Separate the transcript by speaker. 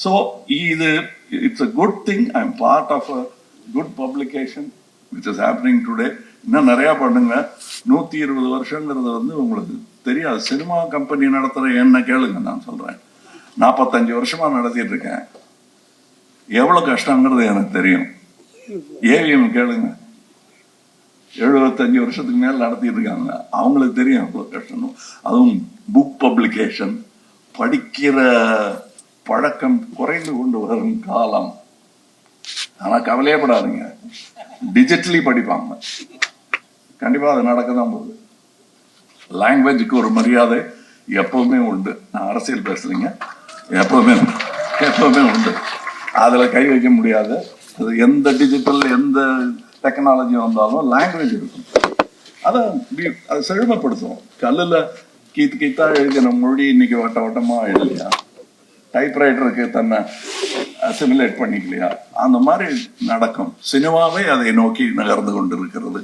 Speaker 1: So it's a good thing. I'm part of a good publication which is happening today. இன்னும் நிறைய பண்ணுங்க. 120 வருஷங்கிறது வந்து உங்களுக்கு தெரியாது. சினிமா கம்பெனி நடத்துற என்ன கேளுங்க, நான் சொல்றேன். 45 வருஷமா நடத்திட்டு இருக்கேன். எவ்வளவு கஷ்டங்கிறது எனக்கு தெரியும். ஏவிஎம் கேளுங்க, 75 வருஷத்துக்கு மேல நடத்திட்டு இருக்காங்க. அவங்களுக்கு தெரியும் எவ்வளவு கஷ்டம். அதுவும் புக் பப்ளிகேஷன், படிக்கிற பழக்கம் குறைந்து கொண்டு வரும் காலம். ஆனா கவலையப்படாதீங்க, டிஜிட்டலி படிப்பாங்க. கண்டிப்பா அது நடக்கதான் போகுது. லாங்குவேஜுக்கு ஒரு மரியாதை எப்பவுமே உண்டு. நான் அரசியல் பேசலைங்க, எப்பவுமே உண்டு. அதுல கை வைக்க முடியாது. அது எந்த டிஜிட்டல் எந்த டெக்னாலஜி வந்தாலும் லாங்குவேஜ் இருக்கும். அதை செழுமைப்படுத்தும். கல்லுல கீத்தா எழுதின மொழி இன்னைக்கு வட்ட வட்டமா எழுதலையா? டைப்ரைட்டருக்கு தன்னை அசிமுலேட் பண்ணிக்கலையா? அந்த மாதிரி நடக்கும். சினிமாவே அதை நோக்கி நகர்ந்து கொண்டிருக்கிறது.